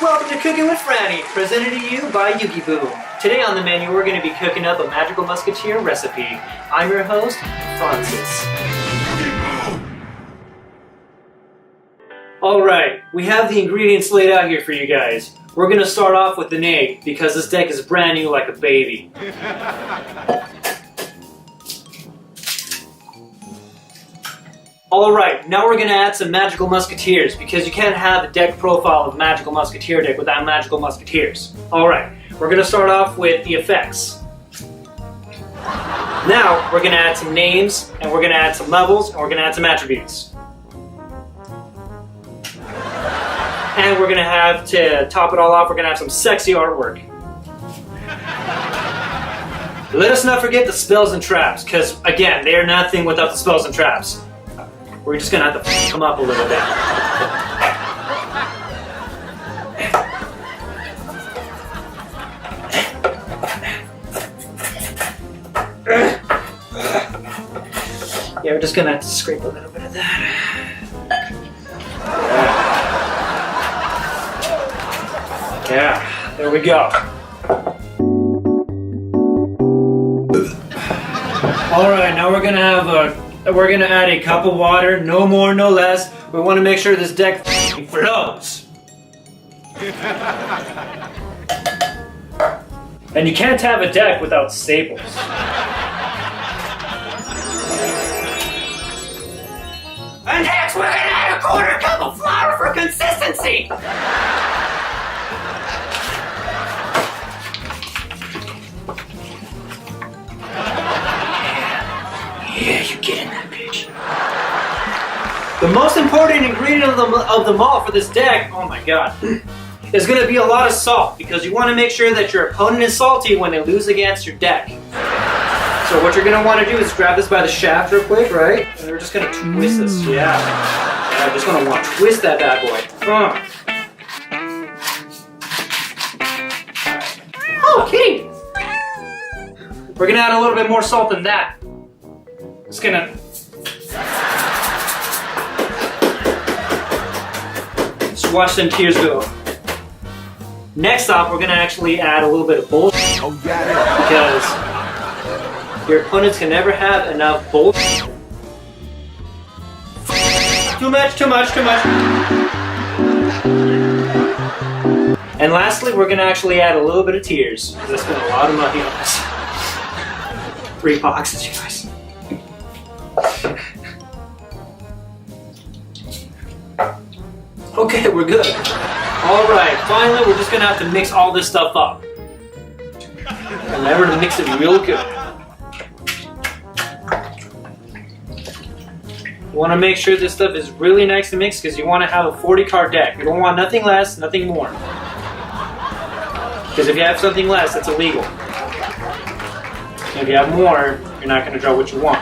Welcome to Cooking with Franny, presented to you by YugiBOOM. Today on the menu we're going to be cooking up a Magical Musketeer Recipe. I'm your host, Francis. Alright, we have the ingredients laid out here for you guys. We're going to start off with an egg, because this deck is brand new like a baby. Alright, now we're going to add some Magical Musketeers, because you can't have a deck profile of Magical Musketeer deck without Magical Musketeers. Alright, we're going to start off with the effects. Now, we're going to add some names, and we're going to add some levels, and we're going to add some attributes. And we're going to have, to top it all off, we're going to have some sexy artwork. Let us not forget the spells and traps, because, again, they are nothing without the spells and traps. We're just going to have to f*** them up a little bit. Yeah, we're just going to have to scrape a little bit of that. Yeah, there we go. Alright, now we're going to have we're going to add a cup of water, no more, no less. We want to make sure this deck flows. And you can't have a deck without staples. And next, we're going to add a quarter cup of flour for consistency. Yeah, you get in that bitch. The most important ingredient of them all for this deck, oh my god, is going to be a lot of salt, because you want to make sure that your opponent is salty when they lose against your deck. So what you're going to want to do is grab this by the shaft real quick, right? And we're just going to twist this, yeah. I'm just going to want to twist that bad boy. Oh, kitty! We're going to add a little bit more salt than that. Just gonna watch them tears go. Next up, we're gonna actually add a little bit of bullshit, because your opponents can never have enough bullshit. Too much, too much, too much. And lastly, we're gonna actually add a little bit of tears, because I spent a lot of money on this. 3 boxes, you guys. Okay, we're good. Alright, finally we're just gonna have to mix all this stuff up. Remember to mix it real good. You want to make sure this stuff is really nice to mix, because you want to have a 40 card deck. You don't want nothing less, nothing more. Because if you have something less, that's illegal. If you have more, you're not going to draw what you want.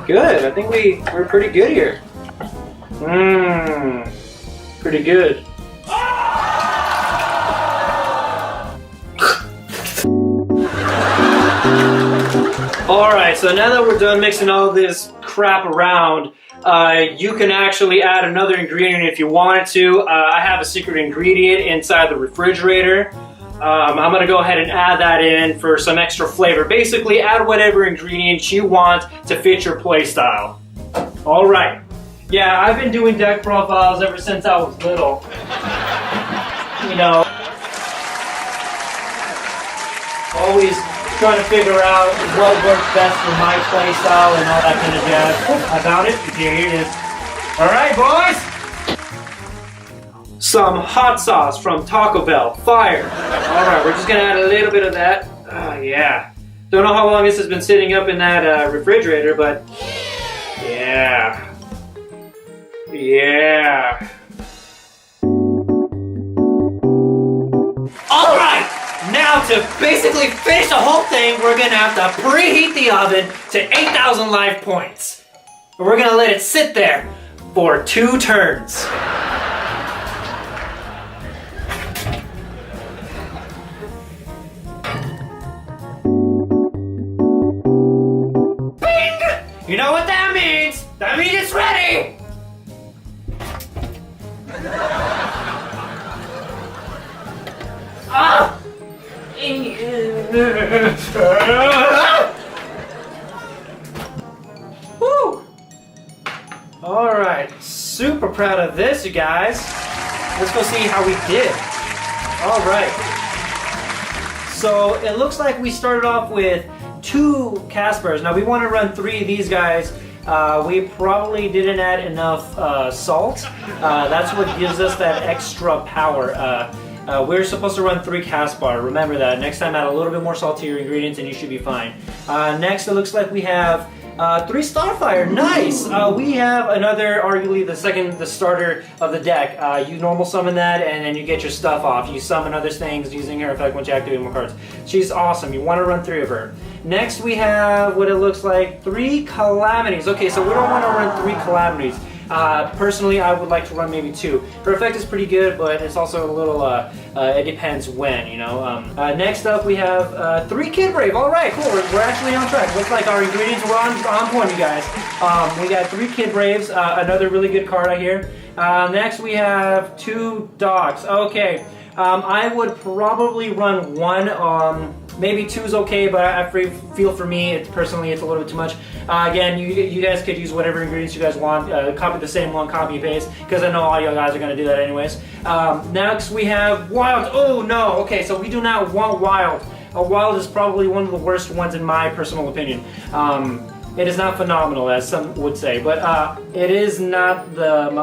Good, I think we're pretty good here. Pretty good. Alright, so now that we're done mixing all this crap around, you can actually add another ingredient if you wanted to. I have a secret ingredient inside the refrigerator. I'm going to go ahead and add that in for some extra flavor. Basically, add whatever ingredients you want to fit your playstyle. Alright. Yeah, I've been doing deck profiles ever since I was little. You know, always trying to figure out what works best for my playstyle and all that kind of jazz. Oh, I found it. Here it is. Alright, boys! Some hot sauce from Taco Bell. Fire! Alright, we're just gonna add a little bit of that. Oh, yeah. Don't know how long this has been sitting up in that refrigerator, but yeah. Yeah. Alright! Now to basically finish the whole thing, we're gonna have to preheat the oven to 8,000 live points. And we're gonna let it sit there for 2 turns. Bing! You know what that means? That means it's ready! right, super proud of this, you guys. Let's go see how we did. All right. So it looks like we started off with 2 Caspers. Now we want to run 3 of these guys. We probably didn't add enough salt. That's what gives us that extra power. We're supposed to run 3 Caspar. Remember that. Next time add a little bit more salt to your ingredients and you should be fine. Next it looks like we have 3 Starfire. Nice! We have another, arguably the starter of the deck. You normal summon that and then you get your stuff off. You summon other things using her effect once you activate more cards. She's awesome. You want to run 3 of her. Next we have what it looks like 3 Calamities. Okay, so we don't want to run 3 Calamities. Personally, I would like to run maybe 2. Her effect is pretty good, but it's also a little, it depends when, you know. Next up, we have 3 Kid Brave. All right, cool. We're actually on track. Looks like our ingredients were on point, you guys. We got 3 Kid Braves, another really good card out here. Next, we have 2 Dogs. Okay, I would probably run 1. Maybe 2 is okay, but I feel for me, personally, it's a little bit too much. Again, you guys could use whatever ingredients you guys want. Copy the same one, copy and paste, because I know all you guys are going to do that anyways. Next, we have Wild. Oh, no. Okay, so we do not want Wild. Wild is probably one of the worst ones in my personal opinion. It is not phenomenal, as some would say, but it is not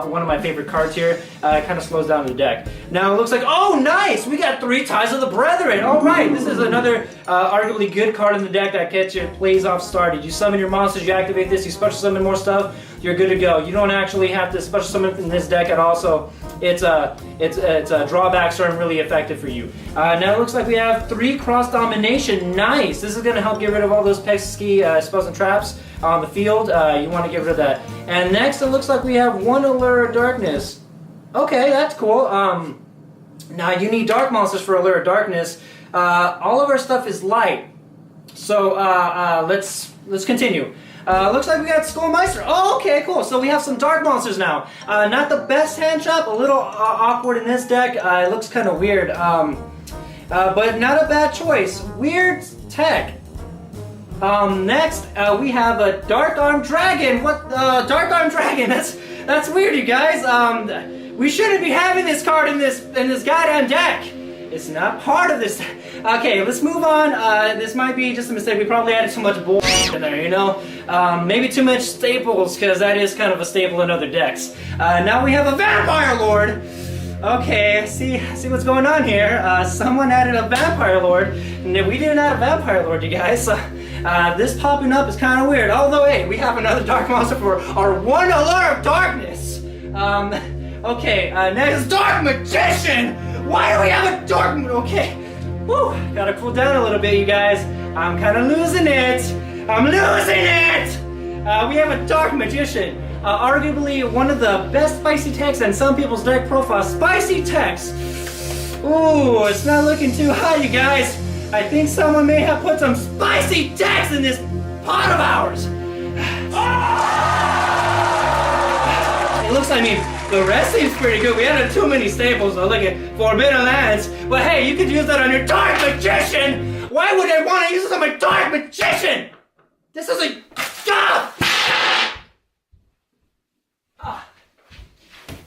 one of my favorite cards here. It kind of slows down the deck. Now it looks like, oh nice! We got 3 Ties of the Brethren! Alright, this is another arguably good card in the deck that gets your plays off started. You summon your monsters, you activate this, you special summon more stuff, you're good to go. You don't actually have to special summon in this deck at all, so its drawbacks aren't really effective for you. Now it looks like we have 3 Cross Domination. Nice! This is going to help get rid of all those pesky spells and traps on the field. You want to get rid of that. And next it looks like we have 1 Allure of Darkness. Okay, that's cool. Now you need dark monsters for Allure of Darkness. All of our stuff is light. So let's continue. Looks like we got Skullmeister. Oh, okay, cool. So we have some dark monsters now. Not the best hand trap, a little awkward in this deck. It looks kind of weird. But not a bad choice. Weird tech. Next, we have a Dark Arm Dragon. What? Dark Arm Dragon? That's weird, you guys. We shouldn't be having this card in this goddamn deck. It's not part of this. Okay, let's move on. This might be just a mistake. We probably added too much bullshit in there, you know? Maybe too much staples, because that is kind of a staple in other decks. Now we have a Vampire Lord. Okay, see what's going on here. Someone added a Vampire Lord. No, we didn't add a Vampire Lord, you guys. This popping up is kind of weird. Although, hey, we have another dark monster for our 1 Allure of Darkness. Okay, next, Dark Magician. Why do we have a dark? Okay, whew, gotta cool down a little bit, you guys. I'm kind of losing it. I'm losing it. We have a Dark Magician. Arguably one of the best spicy techs in some people's deck profiles. Spicy techs! Ooh, it's not looking too hot, you guys. I think someone may have put some spicy techs in this pot of ours. It looks like, I mean, the rest seems pretty good. We added too many staples, though. Look at Forbidden Lands. But hey, you could use that on your Dark Magician! Why would I want to use this on my Dark Magician? This is a...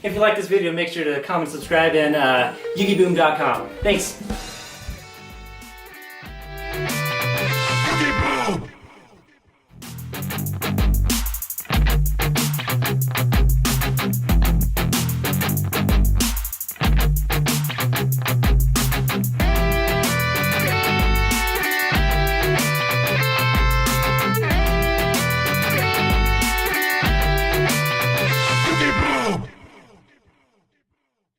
If you like this video, make sure to comment, subscribe, and YugiBOOM.com. Thanks.